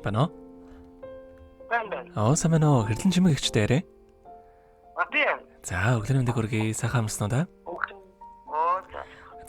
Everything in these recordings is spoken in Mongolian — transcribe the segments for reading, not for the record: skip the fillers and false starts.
Бано? Самано хэрлэн чимэг ихчтэй ярэ. За, өглөөний мэндийг хүргэе. Сайхан амарсан уу да?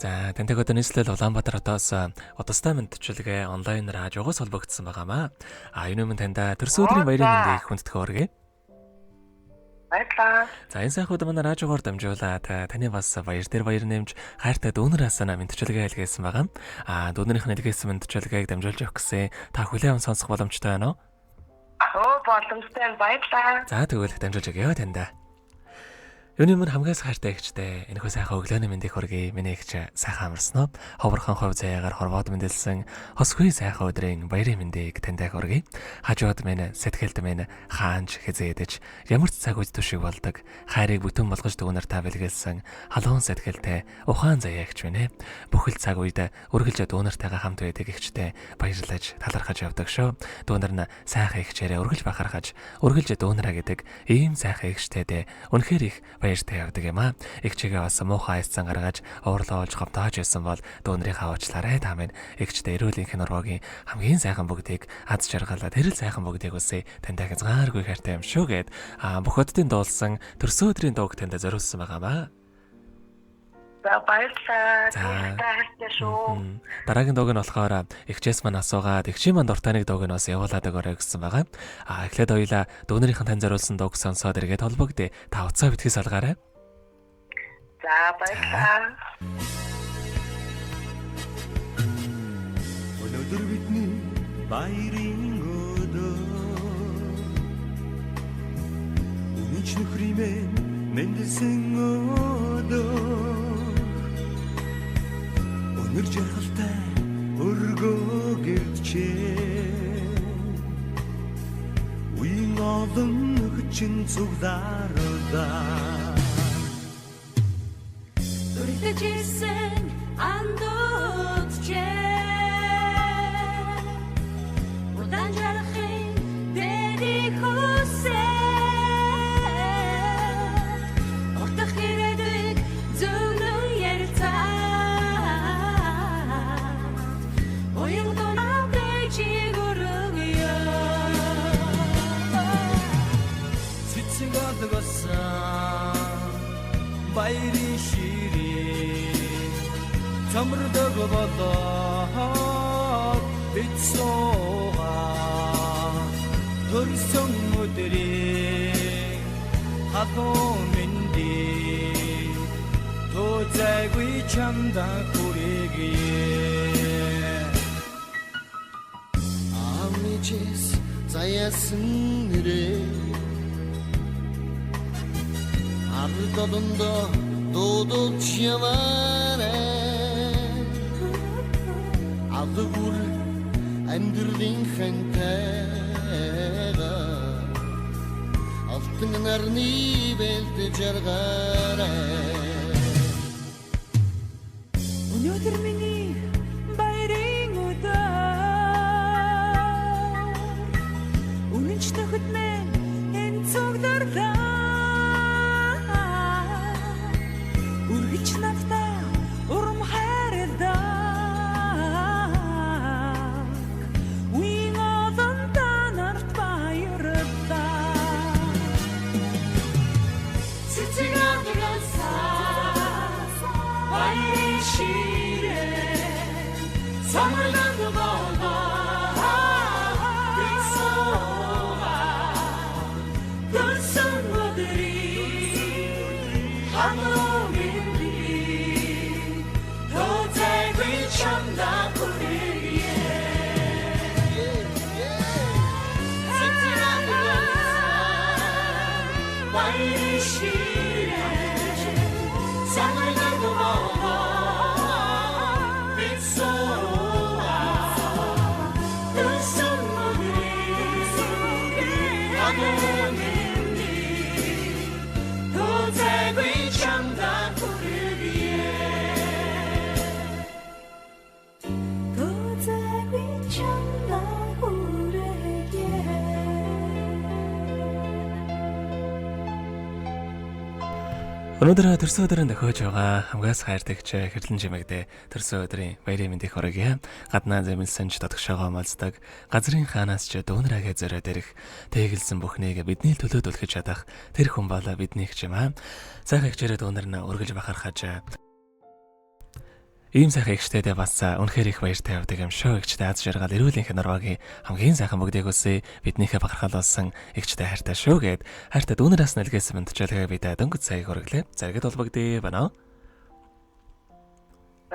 За, тэнтэйг одоо нийслэл Улаанбаатар хотоос удастай мэдчилгээ онлайнаар хажуугаас холбогдсон байгаамаа. Энэ өмнө таньда төрсөн өдрийн баярын мэндийг хүндэтгэх хүргэе. Баярлалаа. За, энэ сайхан удаа манай радиогоор дамжуулаад таны бас баяр дээр баяр нэмж хайртай дүүнэр асана мэдчилгээ хэлгээсэн байгаа. Дүүнэрийнх нь хэлгээсэн мэдчилгээг дамжуулж явах гэсэн та хүлээвэн сонсох боломжтой байна уу? Боломжтой баярлалаа. За, тэгвэл дамжуулж өгье таньда. Юуны өмнө хамгаас хайртай ихчтэй энэхүү сайхан өглөөний мэндийг хүргэе. Миний ихч сайхан амарсан уу? Ховрхон хов заяагаар хорвоод мэндэлсэн хосгүй сайхан өдрийн баярын мэндийг таньдаг хүргэе. Хажууд минь сэтгэлд минь хаанч хизээдэж ямар ч цаг үе төшиг болдог. Хайрыг бүтэн болгож дүүнэр та бэлгэлсэн халуун сэтгэлтэй ухаан заяагч минь. Бүхэл цаг үед үргэлж дүүнэртэйгээ хамт байдаг ихчтэй баярлаж талархаж явдаг шүү. Дүүнэр нь сайхан ихчээрээ үргэлж бахархаж үргэлж дүүнэраа гэдэг ийм сайхан ихчтэйдээ үнэхээр их баяртай явдаг юм аа. Игчигээ бас муухай айцсан гаргаж уурлуулж гомдоож байсан бол дүүнрийнхаа уучлаарай та минь. Игчтэй эрүүлийнх нь уруугийн хамгийн сайхан бүгдийг аз жаргалаад тэрэл сайхан бүгдийг үсээ таньтай хязгааргүй хайртай юм шүү гэд бөхөддийн дуулсан төрсөн өдрийн дууг таньда зориулсан байгаамаа. За баярлалаа. Хайртай шүү. Дараагийн дууг нь болохоор игчээс мань асуугаад игчийн манд дуртайныг дууг нь бас явуулаад өгөөрэй гэсэн байгаа. Эхлээд хоёлаа дүүнэрийнхэн тань зориулсан дууг сонсоод эргээд холбогдъё. Та уцаа битгий салгаарай. За баярлалаа. Өнөөдөр бидний баярын өдөр. Үнэнч нөхриймэн мэндэлсэн өдөр. Өнөр жаргалтай өргөө гэрчээ. Уян олон хүчин цуглаардаа. Үрдэж исэн андуутчээ. Удан жарахын дэри хүсээ. Ортох хэрэгдэг зөвнөн ярьцаа. Уян донавдэ чигүргё. Цэцэг адгасан баярын ширээ. Цамрдаг болоод бицсоо. Төрсөн өдрийн хатуу мэндий. Тозайгүй чамда хүргэе. Амичэс заяасан нэрээ. Ард одондоо дуудуулж яваарай. Адгүр амьдралын хэнтэйгээ алтан нарны бэлдэж жаргаарай. Өнөөдөр миний баярын өдөр. Үнэнч нөхөд минь энэ цогдорлоо. Үргэлж надтай урам хайрладаг. Уян олон танарт баярлалаа. Цэцэг адгасан баярын ширээ. Самралд болоод бицсоо. Төрсөн өдрийн хатуу мэндий. Тозайгүй чамда хүргэе. Цэцэг адгасан баярын ширээ. Самралд болоод бицсоо. Төрсөн өдрийн хатуу мэндий. Тозайгүй чамда хүргэе. Тозайгүй чамда хүргэе. Өнөөдөр төрсөн өдрийн дохиож байгаа хамгаас хайртагч хэрлэн жимэгдээ төрсөн өдрийн баярын мэндийг хүргье. Гаднаа зэмлсэн ч дотгошоогоо малцдаг газрын хаанаас ч дүүнраагээ зөрөөд ирэх тэгэлсэн бүхнийг бидний төлөө түлхэж чадах тэр хүн бол бидний ч юм аа. Сайхан хичээрээ дүүнэр нь үргэлж бахархаж ийм сайхан ихчтэйдээ бас үнэхээр их баяртай явдаг юм шүү. Ихчтэй аз жаргал эрүүл энх норвагийн хамгийн сайхан бүгдийг үсээ биднийхээ бахархалуулсан ихчтэй хайртай шүү гэд хайртай дүүнээс нэлгээсэн мэдчилгээ бид дөнгөж сая хүргэлээ. Заргад холбогдъё байна.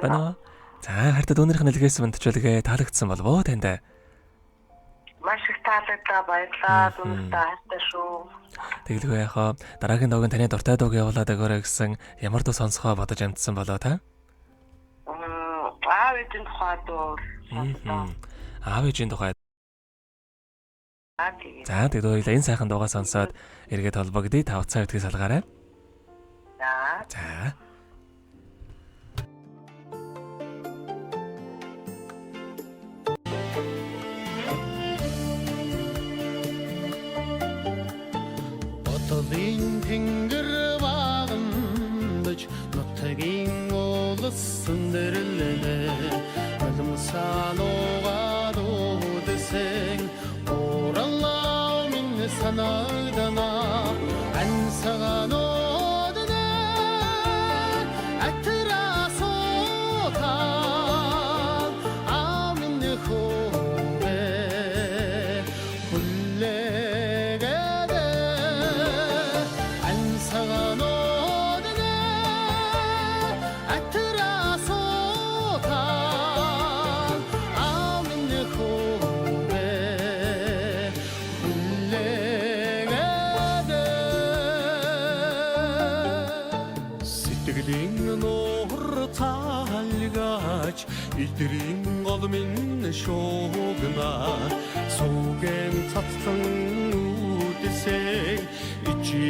Бана. За хайртай дүүнийхээ нэлгээсэн мэдчилгээ таалагдсан болов уу танд? Маш их таалагдаа баярлалаа. Дүүнтэй хайртай шүү. Тэгэлгүй яхаа дараагийн дууг таны дуртай дууг явуулаад өгөөрэй гэсэн ямар дуу сонсгоо бодож амтсан болоо та? Аав ээжийн тухай дуу. Аав ээжийн тухай. За тэгээд энэ сайхан дуугаа сонсоод эргээд холбогдъё. 5 цаг битгий салгаарай. За. Отолын тэнгэр багандаж нутгийн улсын дэрлэнэ Малмсануугаа дуудэсэн Ораллаа минь санагдана Ансагаануудна Атрасууtaan Амин хөвэ Хүллэгэдэ Ансагаануудна Атрасууtaan Амин хөвэ Хүллэгэдэ Сэтгэлийн нуур цаалгаач Идрийн гол минь шуугна Сүүгэн цацсан үдэсэй Ичи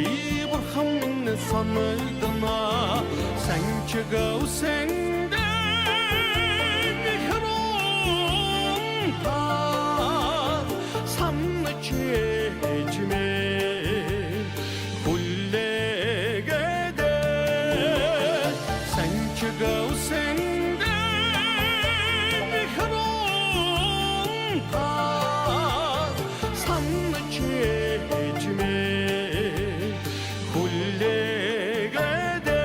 бурхан минь санагдана Санчага үсэндэ Нихрон та Самчэжмэ Хүллэгэдэ Санчага үсэндэ Нихрон та Самчэжмэ Хүллэгэдэ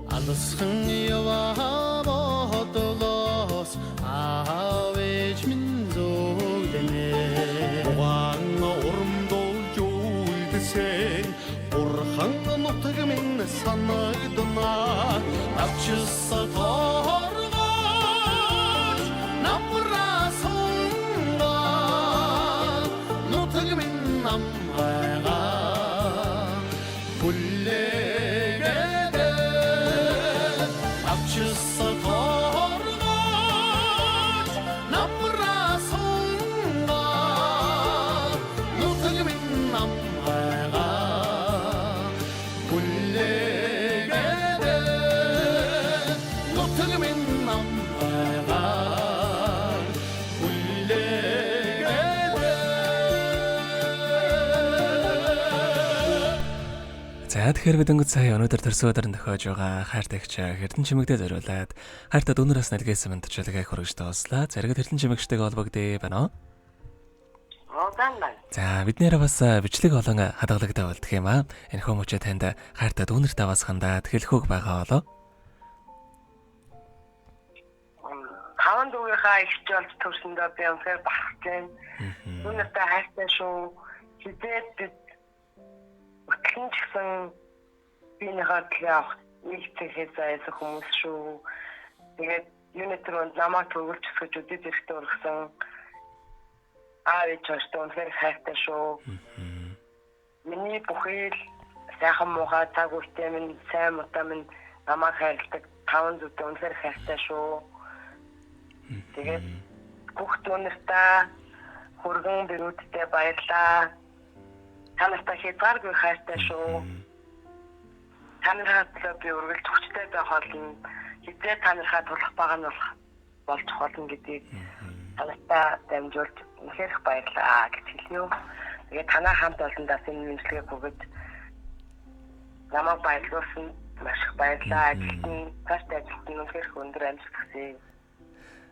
Алсхан яваа бодлоос аавэж минь зөөлдөнэ Угаан урамдуулж үлдэсэн Бурхан нутаг минь санагдана Авчилса торгож намрасунга Нутаг минь намгайга Хүллэгэдэ Авчилса торгож намрасунга Нутаг минь намгайга Хүллэгэдэ Нутаг минь намгайга За тэгэхээр бид өнгөц сая өнөөдөр төрсөн өдөр нь тохиож байгаа хайртагч Хэрдэн чимэгдээ зориулаад хайртай дүүнээс нэлгээсэн мэдчилгээ хүргэж тоослаа. Заргад Хэрдэн чимэгчтэйг холбогдъё байна уу? Ганна. За биднээр бас бичлэг олон хадгалагтай болдго юм аа. Энэ хүмүүчээ танд хайртай дүүнэртэй бас хандаад хэлэхүүг байгаа болоо. Таван дүүгийнхаа ихч болж төрсөндөө би үнэхээр бахархсан. Дүүнэртэй хайртай шүү. Хизээд бид өтлөн ч гэсэн биенийхээ төлөө авах нэгтгэхээс айсан хүмүүс шүү. Тэгээд юунэтрүүнд намайг төгөлж өсгөж үдэд эрэхтэй ургасан аав ээж өөртөө үнэхээр хайртай шүү. Миний бүхэл сайхан муухай цаг үетэй минь сайн мутаа минь намайг хайрладаг таван зүгт үнэхээр хайртай шүү. Тэгээд бүх дүүнэртээ хүргэн бэрүүдтэй баярлаа. Танартай хязгааргүй хайртай шүү. Танартай би үргэлж хүчтэй байх болно. Хизээ танархаа тулах байгаа нь болж болно гэдгийг танартай дамжуулж үнэхээр их баярлалаа гэж хэлье. Тэгээд танаа хамт олондоо энэ мэдлэгийг бүгд намайг баярлуулсан маш их баярлалаа. Ажилтны үнэхээр өндөр амжилт хүсье.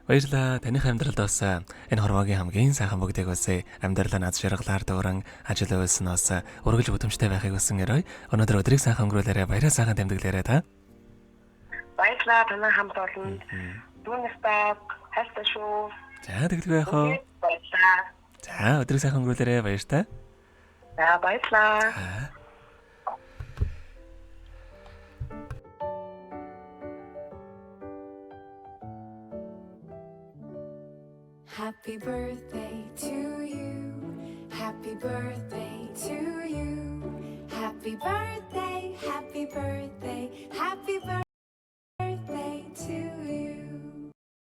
Баярлалаа. Таних амьдралд бас энэ хорвоогийн хамгийн сайхан бүгдийг үсэ амьдралаа над ширгалаар дууран ажил үйлснээс үргэлж бүдэмжтэй байхыг хүсэн өрөө. Өнөөдөр өдрийг сайхан өнгөрүүлээрэ баяраа сайхан тэмдэглээрэ та. Баярлалаа танаа хамт олон. Түүнээсээ хайртай шүү. За тэгэлгүй яах вэ? Баярлалаа. За өдрийг сайхан өнгөрүүлээрэ баяртай. За баярлалаа. Happy birthday to you. Happy birthday to you. Happy birthday, happy birthday, happy